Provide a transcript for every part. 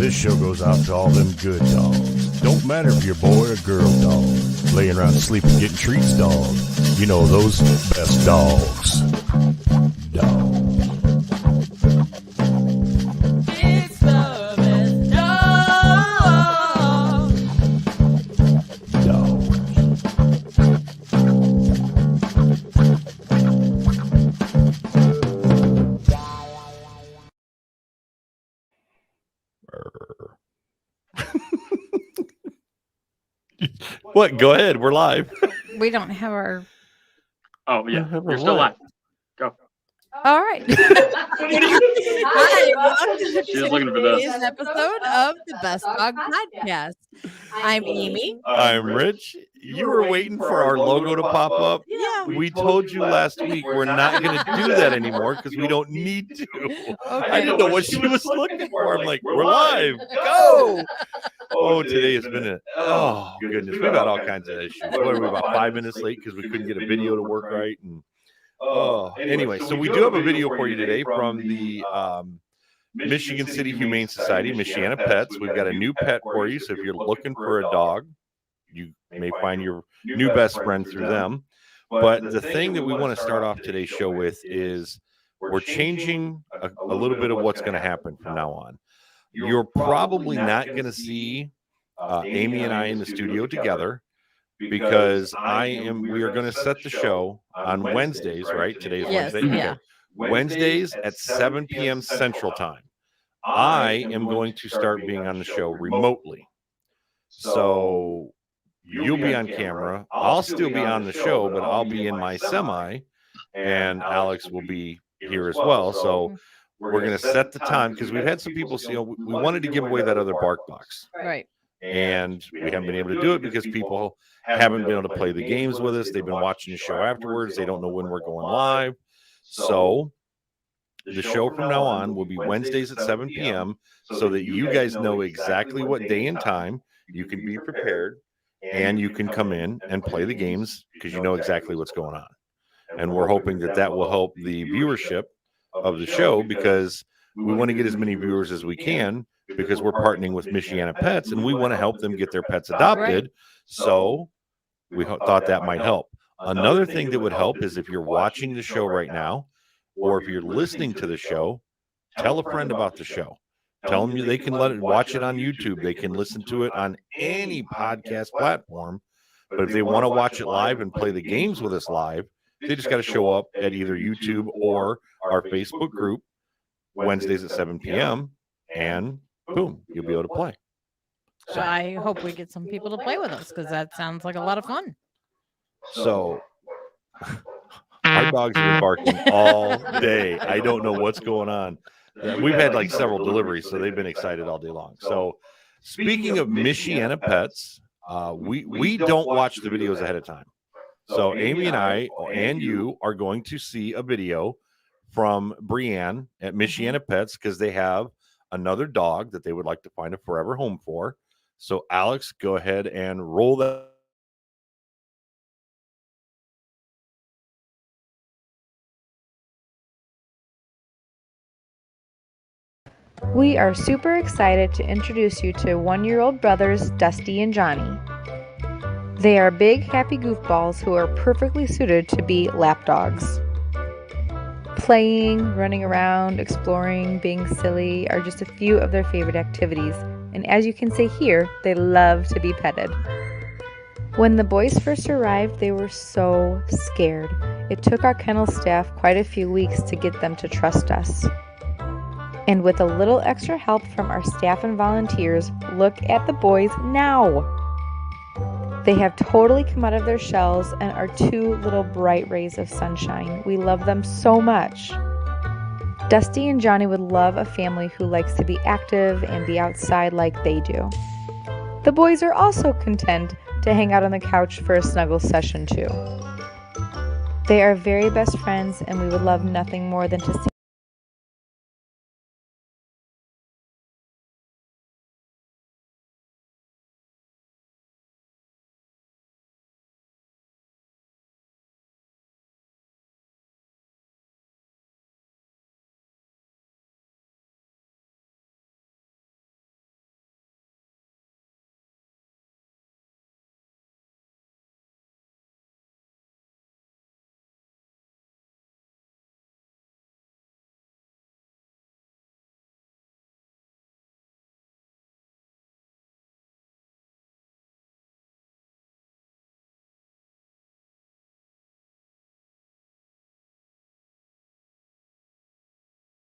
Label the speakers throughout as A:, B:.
A: This show goes out to all them good dogs. Don't matter if you're a boy or girl dog. Laying around sleeping, getting treats dog. You know those best dogs. Dog.
B: It's the best dog.
A: Dog.
C: What? Go ahead. We're live.
B: We don't have our.
D: Oh yeah,
C: Have a
D: you're still
C: what?
D: live. Go.
B: All right. Hi, welcome to
D: She was looking for this.
B: today's episode of the Best Dog Podcast. I'm Amy.
C: I'm Rich. You were waiting for our logo to pop up.
B: Yeah.
C: We told you last week we're not going to do that anymore because we don't need to. I didn't know what she was looking for. I'm like, we're live. Go. Oh, today has been oh goodness. We've got all kinds of issues. What are we, about 5 minutes late because we couldn't get a video to work right? And anyway, so we do have a video for you today from the Michigan City Humane Society, Michiana Pets. We've got a new pet for you. So if you're looking for a dog, you may find your new best friend through them. But the thing that we want to start off today's show with is we're changing a little bit of what's going to happen from now on. You're probably not going to see Amy and I in the studio together because we are going to set the show on Wednesdays, right? Today's
B: Yes,
C: Wednesday.
B: yeah.
C: Okay. Wednesdays at 7 p.m. Central Time. I am going to start being on the show remotely. So you'll be on camera. I'll still be on the show, but I'll be in my semi, and Alex will be here as well. So we're going to set the time because we've had some people say, we wanted to give away that other bark box.
B: Right.
C: And we haven't been able to do it because people haven't been able to play the games with us. They've been watching the show afterwards. They don't know when we're going live. So the show from now on will be Wednesdays at 7 p.m. so that you guys know exactly what day and time. You can be prepared and you can come in and play the games because you know exactly what's going on. And we're hoping that that will help the viewership of the show because we want to get as many viewers as we can because we're partnering with Michiana Pets and we want to help them get their pets adopted.
B: Right.
C: So we thought that might help. Another thing that would help is if you're watching the show right now, or if you're listening to the show, tell a friend about the show. Tell them they can watch it on YouTube. They can listen to it on any podcast platform. But if they want to watch it live and play the games with us live, they just got to show up at either YouTube or our Facebook group Wednesdays at 7 p.m. and boom, you'll be able to play.
B: So I hope we get some people to play with us because that sounds like a lot of fun.
C: So our dogs have been barking all day. I don't know what's going on. We've had like several deliveries, so they've been excited all day long. So speaking of Michiana Pets, we don't watch the videos ahead of time. So Amy and I and you are going to see a video from Brianne at Michiana Pets because they have another dog that they would like to find a forever home for. So Alex, go ahead and roll that.
E: We are super excited to introduce you to one-year-old brothers Dusty and Johnny. They are big, happy goofballs who are perfectly suited to be lap dogs. Playing, running around, exploring, being silly are just a few of their favorite activities, and as you can see here, they love to be petted. When the boys first arrived, they were so scared. It took our kennel staff quite a few weeks to get them to trust us. And with a little extra help from our staff and volunteers, look at the boys now. They have totally come out of their shells and are two little bright rays of sunshine. We love them so much. Dusty and Johnny would love a family who likes to be active and be outside like they do. The boys are also content to hang out on the couch for a snuggle session too. They are very best friends and we would love nothing more than to see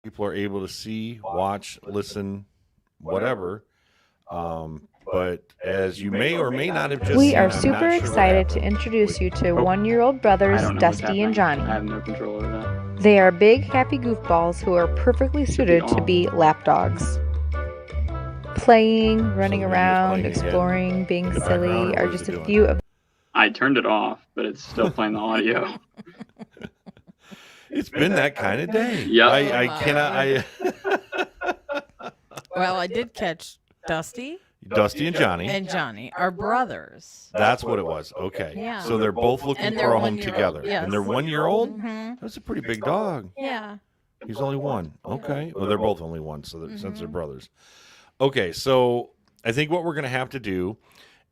C: people are able to see, watch, listen, whatever. But as you may or may not have just
E: We
C: seen,
E: are
C: I'm not
E: super
C: sure what
E: excited to
C: happened.
E: introduce you to
C: Oh.
E: 1-year-old
D: I
E: brothers
D: don't know what's
E: Dusty and
D: happening.
E: Johnny.
D: I have no control over that.
E: They are big, happy goofballs who are perfectly suited to
D: on.
E: be lap dogs. Playing, running
C: the video's
E: around,
C: playing again
E: exploring, being
C: in the background,
E: silly
C: or
E: are
C: what is
E: just
C: it
E: a
C: doing?
E: few of
D: I turned it off, but it's still playing the audio.
C: It's been that kind of day.
D: Yep.
C: I cannot.
B: Well, I did catch Dusty
C: Dusty and Johnny.
B: and Johnny are brothers.
C: That's what it was. Okay.
B: Yeah.
C: So they're both looking
B: And
C: for
B: they're
C: a home
B: 1-year-old,
C: together.
B: yes.
C: And they're 1-year-old?
B: Mm-hmm.
C: That's a pretty big dog.
B: Yeah.
C: He's only one. Okay. Well, they're both only one, so that, since they're
B: Mhm.
C: brothers. Okay. So I think what we're going to have to do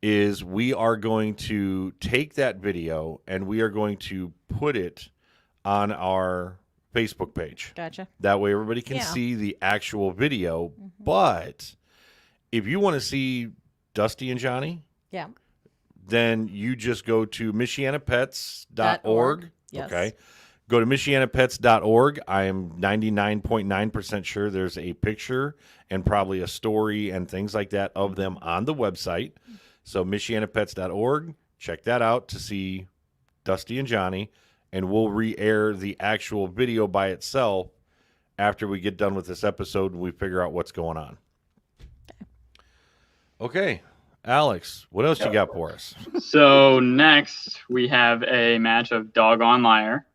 C: is we are going to take that video and we are going to put it on our Facebook page.
B: Gotcha.
C: That way everybody can
B: Yeah.
C: see the actual video.
B: Mhm.
C: But if you want to see Dusty and Johnny,
B: Yeah.
C: then you just go to michianapets.org.
B: Yes.
C: Okay. Go to michianapets.org. I am 99.9% sure there's a picture and probably a story and things like that of them on the website. So michianapets.org, check that out to see Dusty and Johnny, and we'll re-air the actual video by itself after we get done with this episode and we figure out what's going on. Okay. Alex, what else you got for us?
D: So next we have a match of Doggone Liar,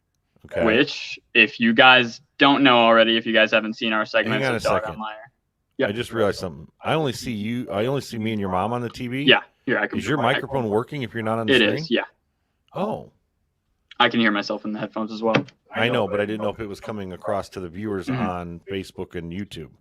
C: Okay.
D: which, if you guys don't know already, if you guys haven't seen our segments
C: Hang on
D: of
C: a
D: Doggone
C: second.
D: Liar.
C: I just realized something. I only see me and your mom on the TV.
D: Yeah, here I can.
C: Is your microphone working if you're not on the
D: It
C: screen?
D: is. Yeah,
C: Oh,
D: I can hear myself in the headphones as well.
C: I know, but I didn't know if it was coming across to the viewers on Facebook and YouTube.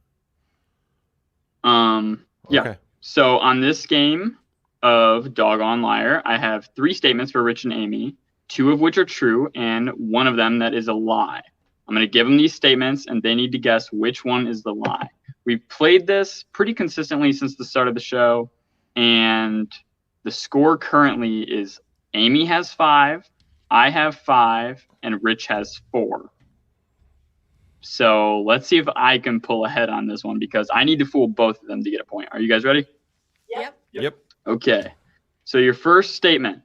D: Yeah.
C: Okay.
D: So on this game of Doggone Liar, I have 3 statements for Rich and Amy, 2 of which are true, and 1 of them that is a lie. I'm going to give them these statements, and they need to guess which one is the lie. We've played this pretty consistently since the start of the show, and the score currently is Amy has 5, I have 5, and Rich has 4. So let's see if I can pull ahead on this one, because I need to fool both of them to get a point. Are you guys ready?
C: Yep.
D: Okay. So your first statement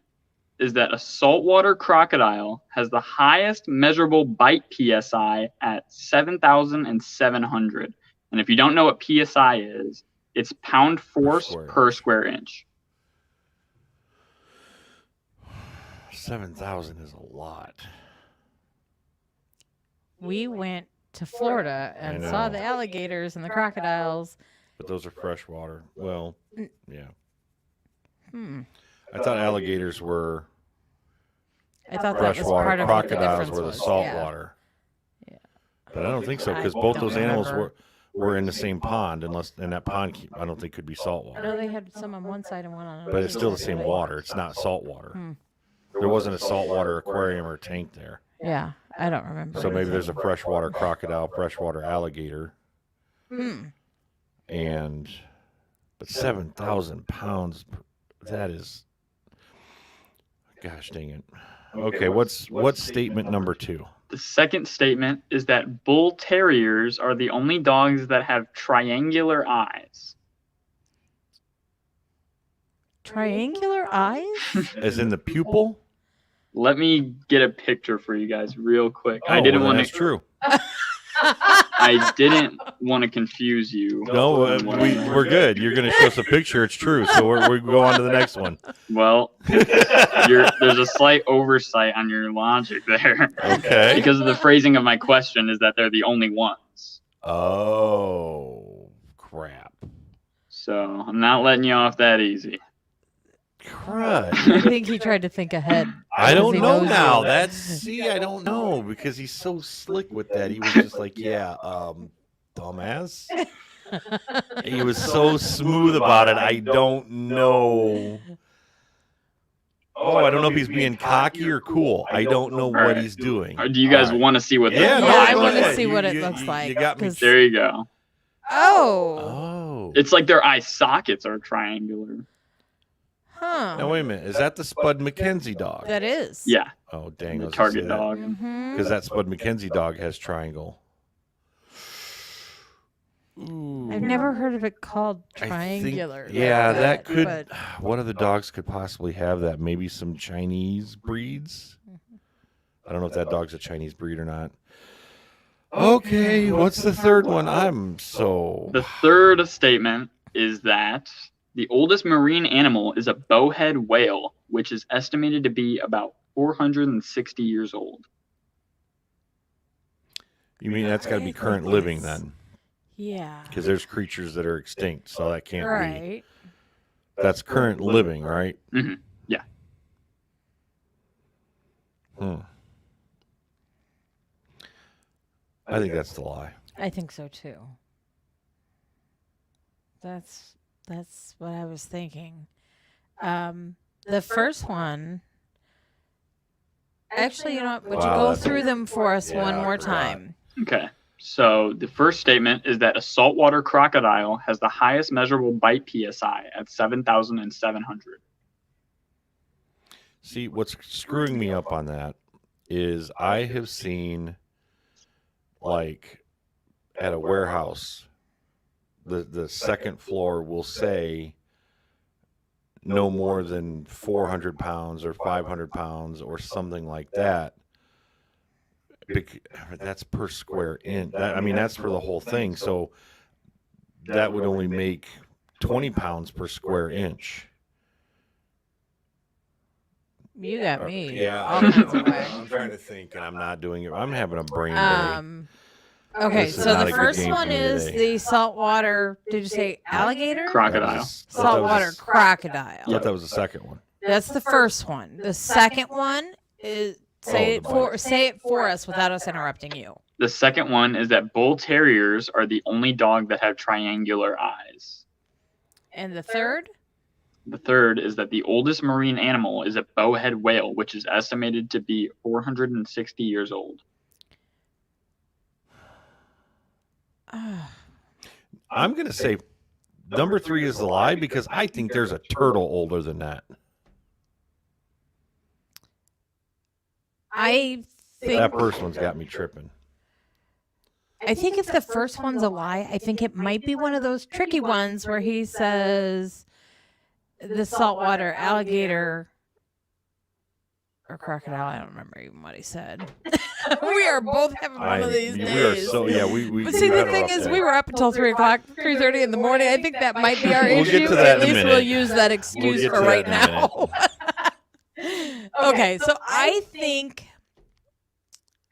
D: is that a saltwater crocodile has the highest measurable bite PSI at 7,700. And if you don't know what PSI is, it's pound force per square inch.
C: 7,000 is a lot.
B: We went to Florida and
C: I
B: saw
C: know.
B: the alligators and the crocodiles.
C: But those are freshwater. Well, yeah. I
B: I
C: thought alligators were
B: thought that was
C: freshwater.
B: part of what the
C: Crocodiles
B: difference
C: were the
B: was.
C: saltwater.
B: Yeah.
C: But I don't think so,
B: I
C: because both
B: don't
C: those animals
B: remember.
C: were in the same pond, and that pond I don't think could be
B: No,
C: saltwater.
B: they had some on one side and one on the other.
C: But it's still the same water. It's not saltwater. There wasn't a saltwater aquarium or tank there.
B: Yeah, I don't remember.
C: So maybe there's a freshwater crocodile, freshwater alligator, but 7,000 pounds, that is, gosh dang it. Okay, what's statement number 2?
D: The second statement is that bull terriers are the only dogs that have triangular eyes.
B: Triangular eyes?
C: As in the pupil?
D: Let me get a picture for you guys real quick.
C: Oh,
D: I didn't
C: well,
D: want
C: that's
D: to.
C: true.
D: I didn't want to confuse you.
C: No, we're good. You're going to show us a picture. It's true. So we go on to the next one.
D: Well, there's a slight oversight on your logic there.
C: Okay.
D: Because of the phrasing of my question is that they're the only ones.
C: Oh, crap.
D: So I'm not letting you off that easy.
C: Crud.
B: I think he tried to think ahead.
C: I don't
B: He
C: know
B: knows
C: now.
B: you.
C: I don't know, because he's so slick with that. He was just like, yeah, dumbass. He was so smooth about it. I don't know. Oh, I don't know if he's being cocky or cool. I don't know what he's doing.
D: Do you guys want to see what
C: Yeah,
D: that
C: no,
B: Yeah, I
C: go
B: want to
C: ahead.
B: see what it
C: You-
B: looks
C: you-
B: like.
C: you got me.
B: 'cause-
D: There you go.
B: Oh.
C: Oh.
D: It's like their eye sockets are triangular.
B: Huh.
C: Now, wait a minute. Is that the Spud McKenzie dog?
B: That is.
D: Yeah,
C: Oh, dang.
D: the target dog.
B: Mm-hmm.
C: Because that Spud McKenzie dog has triangle.
B: I've never heard of it called
C: I think-
B: triangular.
C: yeah, that
B: That's
C: could.
B: but-
C: What other dogs could possibly have that? Maybe some Chinese breeds. I don't know if that dog's a Chinese breed or not. Okay, what's the third one? I'm so.
D: The third statement is that the oldest marine animal is a bowhead whale, which is estimated to be about 460 years old.
C: You mean that's got to
B: I
C: be
B: think
C: current living
B: it's-
C: then?
B: Yeah.
C: Because there's creatures that are extinct, so that can't be.
B: Right.
C: That's current living, right?
D: Mhm, yeah.
C: I think that's the lie.
B: I think so too. That's what I was thinking. The first one. Actually, you know what? Would you
C: Wow,
B: go
C: that's-
B: through them for us
C: Yeah,
B: one
C: I
B: more
C: forgot.
B: time?
D: Okay. So the first statement is that a saltwater crocodile has the highest measurable bite PSI at 7,700.
C: See, what's screwing me up on that is I have seen, like, at a warehouse, the second floor will say no more than 400 pounds or 500 pounds or something like that. That's per square inch. I mean, that's for the whole thing. So that would only make 20 pounds per square inch.
B: You got me.
C: Yeah,
B: all kinds of way.
C: I'm trying to think, and I'm not doing it. I'm having a brain day.
B: Okay,
C: This is
B: so
C: not
B: the
C: a good
B: first
C: game
B: one
C: for me
B: is
C: today.
B: the saltwater. Did you say alligator?
D: Crocodile.
B: Saltwater crocodile.
C: I thought that was the second one.
B: That's the first one. The second one is say it for us without us interrupting you.
D: The second one is that bull terriers are the only dog that have triangular eyes.
B: And the third?
D: The third is that the oldest marine animal is a bowhead whale, which is estimated to be 460 years old.
C: I'm going to say number 3 is the lie because I think there's a turtle older than that.
B: I think
C: That first one's got me tripping.
B: if the first one's a lie, I think it might be one of those tricky ones where he says the saltwater alligator or crocodile. I don't remember even what he said. We are both having one of these
C: We
B: days.
C: are so, yeah, we
B: But see,
C: we
B: the
C: had a
B: thing
C: rough
B: is,
C: day.
B: we were up until 3:30 in the morning. I think that might be our
C: We'll
B: issue.
C: get to that
B: At
C: in a
B: least we'll
C: minute.
B: use that excuse
C: get
B: for
C: to
B: right
C: that in a
B: now. Okay, so I'm thinking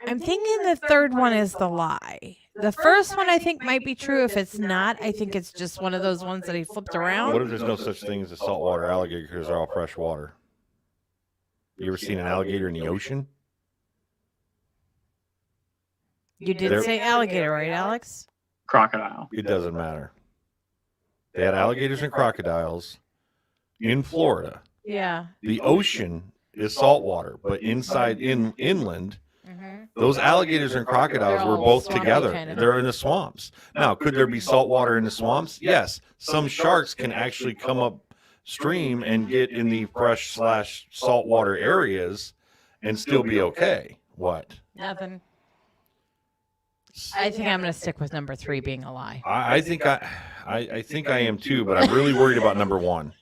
B: the third one is the lie. The first one I think might be true. If it's not, I think it's just one of those ones that he flipped around.
C: What if there's no such thing as a saltwater alligator because they're all fresh water? You ever seen an alligator in the ocean?
B: You did
C: There-
B: say alligator, right, Alex?
D: Crocodile.
C: It doesn't matter. They had alligators and crocodiles in Florida.
B: Yeah.
C: The ocean is saltwater, but inland, those alligators and crocodiles
B: They're
C: were
B: all
C: both
B: swampy
C: together.
B: kind of.
C: They're in the swamps. Now, could there be salt water in the swamps? Yes. Some sharks can actually come upstream and get in the fresh / saltwater areas and still be okay. What?
B: Nothing. I think I'm going to stick with number 3 being a lie.
C: I think I think I am too, but I'm really worried about number 1.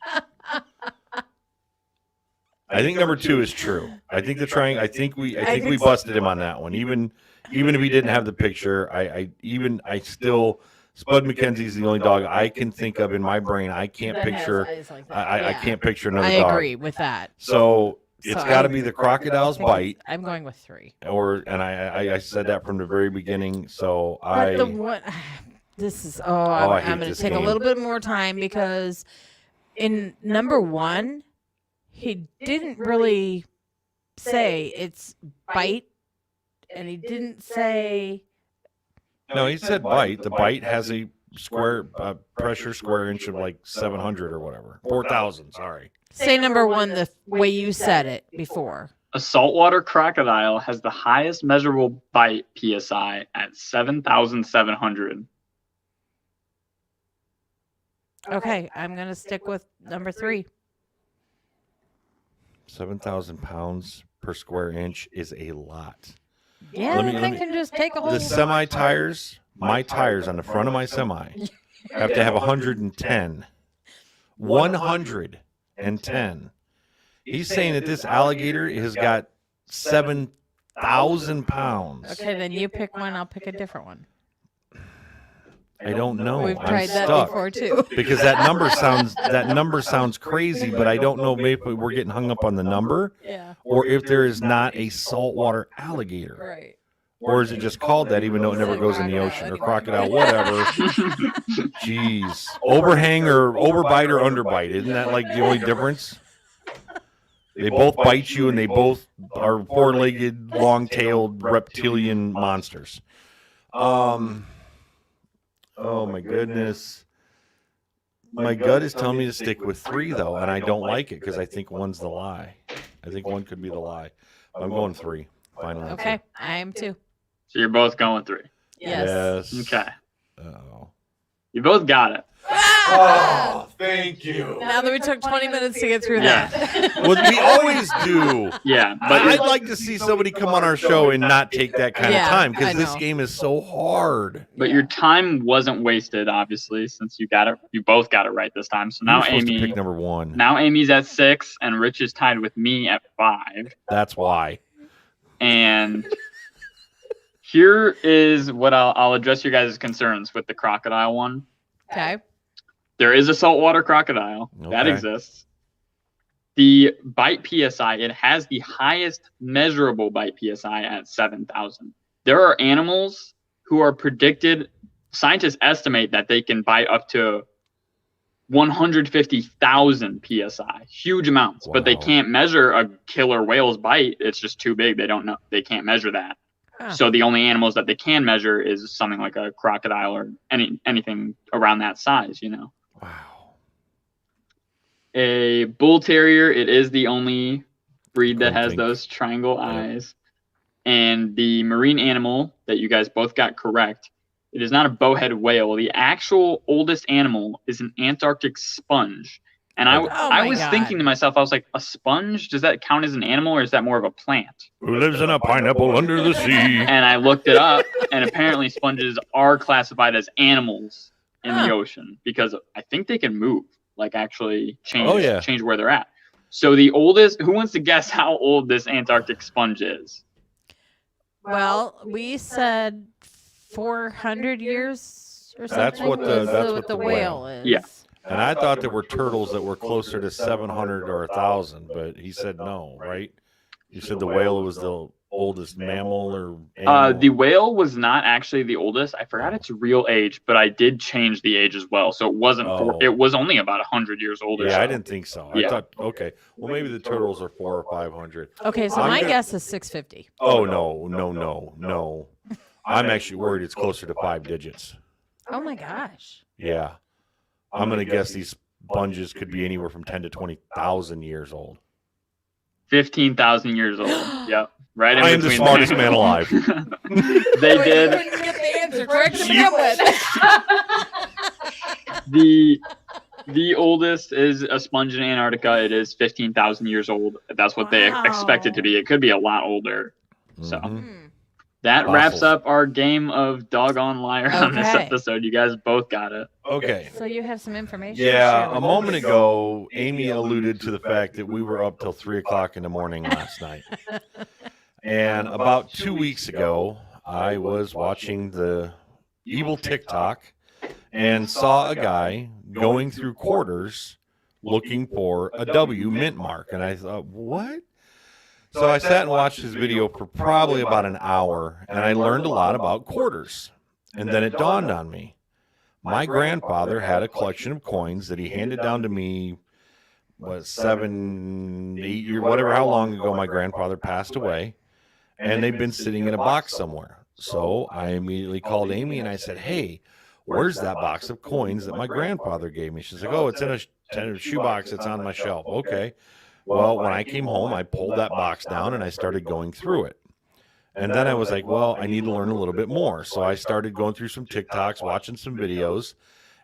C: I think number 2 is true. I think I think we busted him on that one. Even if he didn't have the picture, I still Spud McKenzie's the only dog I can think of in my brain. I can't picture. I can't picture another
B: I
C: dog.
B: agree with that.
C: So it's
B: So
C: got to
B: I-
C: be the crocodile's bite,
B: I'm going with 3.
C: and I said that from the very beginning. So
B: But the one, this is
C: I hate
B: I'm going
C: this
B: to take a
C: game.
B: little bit more time because in number 1, he didn't really say it's bite, and he didn't say
C: no, he said bite. The bite has a pressure square inch of like 700 or whatever, 4,000. Sorry.
B: say number 1 the way you said it before.
D: A saltwater crocodile has the highest measurable bite PSI at 7,700.
B: Okay, I'm going to stick with number 3.
C: 7,000 pounds per square inch is a lot.
B: Yeah,
C: Let
B: the
C: me-
B: thing can just take a whole.
C: The semi tires, my tires on the front of my semi have to have 110. 110. He's saying that this alligator has got 7,000 pounds.
B: Okay, then you pick one. I'll pick a different one.
C: I don't know.
B: We've
C: I'm
B: tried that
C: stuck.
B: before too.
C: Because that number sounds crazy, but I don't know maybe we're getting hung up on the number,
B: Yeah.
C: or if there is not a saltwater alligator,
B: Right.
C: or is it just called that even though it never goes in the ocean, or crocodile, whatever. Jeez, overhang or overbite or underbite, isn't that like the only difference? They both bite you, and they both are four-legged, long-tailed reptilian monsters. Oh my goodness. My gut is telling me to stick with 3 though, and I don't like it because I think one's the lie. I think one could be the lie. I'm going 3. Final answer.
B: Okay, I am too.
D: So you're both going 3.
B: Yes.
D: Okay.
C: Uh-oh.
D: You both got it.
C: Oh, thank you.
B: Now that we took 20 minutes to get through
D: Yeah.
B: that.
C: Well, we always do.
D: Yeah,
C: But
D: but
C: I'd like to see somebody come on our show and not take that kind of
B: Yeah,
C: time
B: I
C: because this
B: know.
C: game is so hard.
D: your time wasn't wasted, obviously, since you got it. You both got it right this time. So now
C: You're supposed to
D: Amy,
C: pick number 1.
D: now Amy's at 6, and Rich is tied with me at 5.
C: That's why.
D: And here is what I'll address your guys' concerns with the crocodile one.
B: Okay.
D: There is a saltwater crocodile that
C: Okay.
D: exists. The bite PSI, it has the highest measurable bite PSI at 7,000. There are animals who are predicted, scientists estimate that they can bite up to 150,000 PSI, huge amounts, but they
C: Wow.
D: can't measure a killer whale's bite. It's just too big. They don't know. They can't measure that.
B: Huh.
D: So the only animals that they can measure is something like a crocodile or anything around that size, you know.
C: Wow.
D: A bull terrier, it is the only breed that
C: I
D: has
C: think-
D: those triangle
C: Yep.
D: eyes. And the marine animal that you guys both got correct, it is not a bowhead whale. The actual oldest animal is an Antarctic sponge. And I
C: Oh
B: my
D: was
B: God.
D: thinking to myself, I was like, a sponge, does that count as an animal or is that more of a plant?
C: Who lives in a pineapple under the sea?
D: And I looked it up, and apparently sponges are classified as animals in the
B: Huh.
D: ocean because I think they can move, like actually change
C: Oh, yeah.
D: change where they're at. So the oldest, who wants to guess how old this Antarctic sponge is?
B: Well, we said 400 years or something.
C: That's what the-
B: was
C: that's what the
B: whale is.
D: Yeah.
C: And I thought there were turtles that were closer to 700 or 1,000, but he said no, right? You said the whale was the oldest mammal or animal.
D: The whale was not actually the oldest. I forgot its real age, but I did change the age as well. So it wasn't.
C: Oh.
D: It was only about 100 years old. or
C: Yeah,
D: so.
C: I didn't think so. I
D: Yeah.
C: thought, okay, well, maybe the turtles are 400 or 500.
B: Okay, so
C: I'm
B: my
C: gonna-
B: guess is 650.
C: Oh, no. I'm actually worried it's closer to 5 digits.
B: Oh my gosh.
C: Yeah. I'm going to guess these sponges could be anywhere from 10 to 20,000 years old.
D: 15,000 years old. Yep. Right in
C: I am the
D: between
C: smartest
D: there.
C: man alive.
D: They did.
B: Couldn't get the answer correct to
C: You-
B: begin with.
D: The oldest is a sponge in Antarctica. It is 15,000 years old. That's what they
B: Wow.
D: expect it to be. It could be a lot older. So
C: Mhm.
B: Hmm.
D: that wraps
C: Fossils.
D: up our game of Doggone Liar on this
B: Okay.
D: episode. You guys both got it.
C: Okay.
B: So you have some information. to
C: Yeah,
B: share
C: a
B: with
C: moment
B: us.
C: ago, Amy alluded to the fact that we were up till 3 o'clock in the morning last night. And about 2 weeks ago, I was watching the evil TikTok and saw a guy going through quarters looking for a W mint mark. And I thought, what? So I sat and watched his video for probably about an hour, and I learned a lot about quarters. And then it dawned on me. My grandfather had a collection of coins that he handed down to me, 7, 8 years, whatever, how long ago my grandfather passed away. And they've been sitting in a box somewhere. So I immediately called Amy and I said, hey, where's that box of coins that my grandfather gave me? She's like, oh, it's in a shoebox. It's on my shelf. Okay. Well, when I came home, I pulled that box down and I started going through it. And then I was like, well, I need to learn a little bit more. So I started going through some TikToks, watching some videos.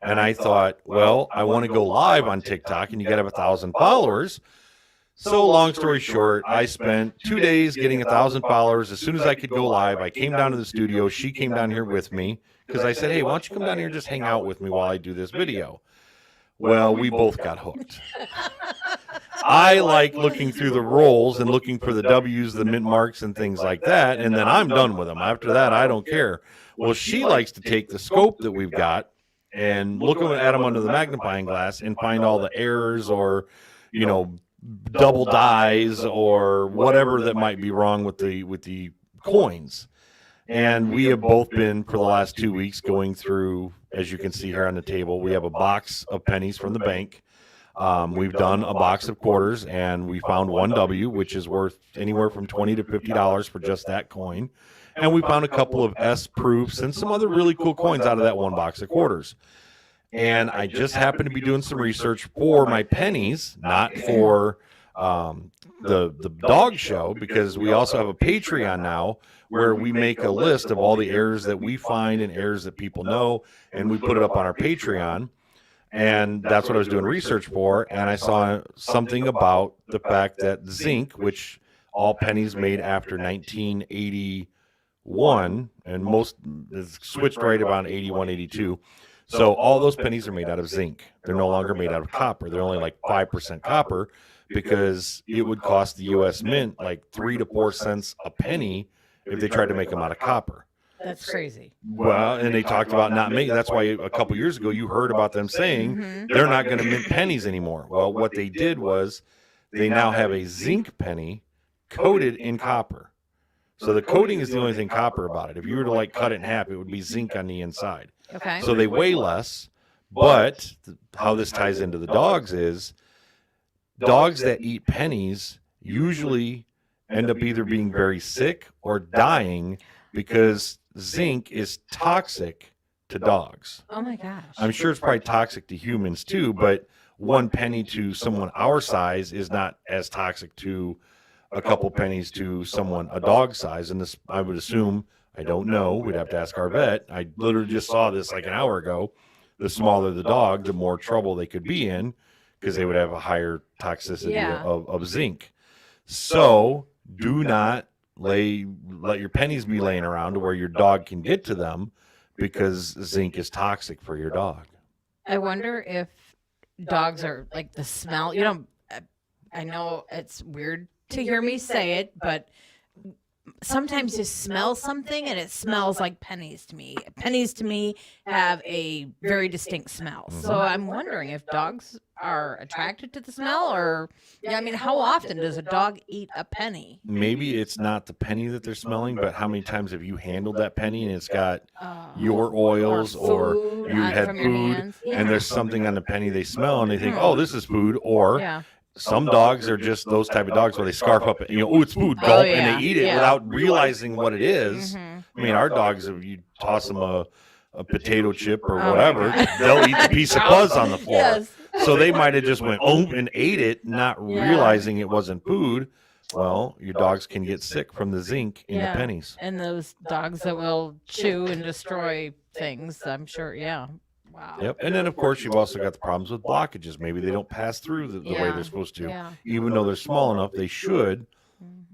C: And I thought, well, I want to go live on TikTok and you got to have 1,000 followers. So long story short, I spent 2 days getting 1,000 followers. As soon as I could go live, I came down to the studio. She came down here with me because I said, hey, why don't you come down here and just hang out with me while I do this video? Well, we both got hooked. I like looking through the rolls and looking for the W's, the mint marks, and things like that, and then I'm done with them. After that, I don't care. Well, she likes to take the scope that we've got and look at them under the magnifying glass and find all the errors or, double dies or whatever that might be wrong with the coins. And we have both been for the last 2 weeks going through, as you can see here on the table, we have a box of pennies from the bank. We've done a box of quarters, and we found one W, which is worth anywhere from $20 to $50 for just that coin. And we found a couple of S proofs and some other really cool coins out of that one box of quarters. And I just happened to be doing some research for my pennies, not for the dog show, because we also have a Patreon now where we make a list of all the errors that we find and errors that people know, and we put it up on our Patreon. And that's what I was doing research for, and I saw something about the fact that zinc, which all pennies made after 1981, and most is switched right about 81, 82. So all those pennies are made out of zinc. They're no longer made out of copper. They're only like 5% copper, because it would cost the U.S. Mint like 3 to 4 cents a penny if they tried to make them out of copper.
B: That's crazy.
C: Well, and they talked about not making. That's why a couple years ago you heard about them saying they're not going to mint pennies anymore. Well, what they did was they now have a zinc penny coated in copper. So the coating is the only thing copper about it. If you were to like cut it in half, it would be zinc on the inside.
B: Okay.
C: So they weigh less, but how this ties into the dogs is dogs that eat pennies usually end up either being very sick or dying because zinc is toxic to dogs.
B: Oh my gosh.
C: I'm sure it's probably toxic to humans too, but 1 penny to someone our size is not as toxic to a couple pennies to someone a dog size. And this, I would assume, I don't know, we'd have to ask our vet. I literally just saw this like an hour ago. The smaller the dog, the more trouble they could be in, because they would have a higher toxicity of zinc. So do not let your pennies be laying around to where your dog can get to them, because zinc is toxic for your dog.
B: I wonder if dogs are like the smell. I know it's weird to hear me say it, but sometimes you smell something and it smells like pennies to me. Pennies to me have a very distinct smell. So I'm wondering if dogs are attracted to the smell, or how often does a dog eat a penny?
C: Maybe it's not the penny that they're smelling, but how many times have you handled that penny and it's got your oils or you had food and there's something on the penny they smell and they think, oh, this is food, or some dogs are just those type of dogs where they scarf up, oh, it's food, gulp, and they eat it without realizing what it is. Our dogs, if you toss them a potato chip or whatever, they'll eat the piece of fuzz on the floor.
B: Yes.
C: So they might have just went, and ate it, not realizing it wasn't food. Well, your dogs can get sick from the zinc in the pennies.
B: And those dogs that will chew and destroy things, I'm sure, Wow.
C: Yep. And then, of course, you've also got the problems with blockages. Maybe they don't pass through the way they're supposed to.
B: Yeah.
C: Even though they're small enough, they should.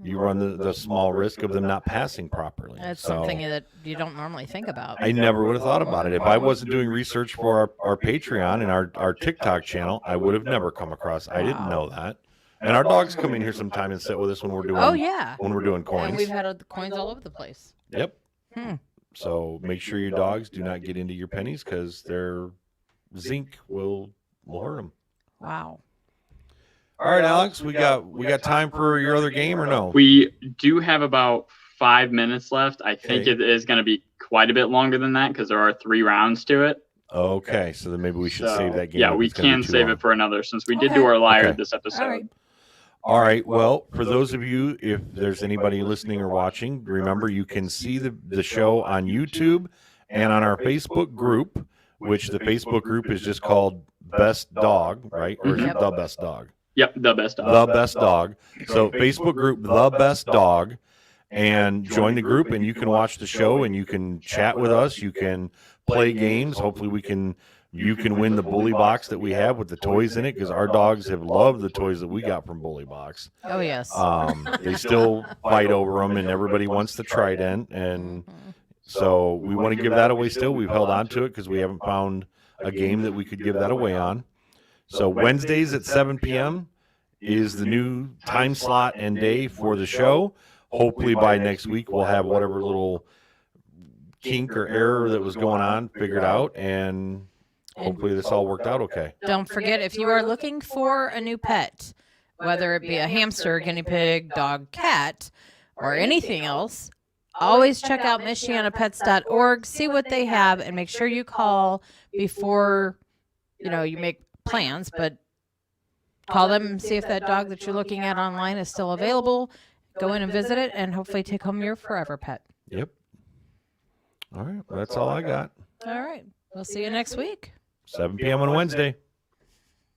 C: You run the small risk of them not passing properly.
B: That's something that you don't normally think about.
C: I never would have thought about it. If I wasn't doing research for our Patreon and our TikTok channel, I would have never come across. I didn't know that. And our dogs come in here sometime and sit with us when we're doing when we're doing coins.
B: And we've had coins all over the place.
C: Yep. So make sure your dogs do not get into your pennies, because their zinc will hurt them.
B: Wow.
C: All right, Alex, we got time for your other game or no?
D: We do have about 5 minutes left. I think it is going to be quite a bit longer than that, because there are 3 rounds to it.
C: Okay, so then maybe we should save that game.
D: Yeah, we can save it for another, since we did do our liar this episode.
C: All right. Well, for those of you, if there's anybody listening or watching, remember you can see the show on YouTube and on our Facebook group, which the Facebook group is just called Best Dog, right? Or is it The Best Dog?
D: Yep, The Best Dog.
C: The Best Dog. So Facebook group, The Best Dog, and join the group, and you can watch the show and you can chat with us. You can play games. Hopefully we can you can win the Bully Box that we have with the toys in it, because our dogs have loved the toys that we got from Bully Box.
B: Oh, yes.
C: They still fight over them, and everybody wants the Trident, and so we want to give that away still. We've held on to it because we haven't found a game that we could give that away on. So Wednesdays at 7 p.m. is the new time slot and day for the show. Hopefully by next week we'll have whatever little kink or error that was going on figured out, and hopefully this all worked out okay.
B: Don't forget, if you are looking for a new pet, whether it be a hamster, guinea pig, dog, cat, or anything else, always check out MichianaPets.org, see what they have, and make sure you call before, you make plans, but call them and see if that dog that you're looking at online is still available. Go in and visit it, and hopefully take home your forever pet.
C: Yep. All right. Well, that's all I got.
B: All right. We'll see you next week.
C: 7 p.m. on Wednesday.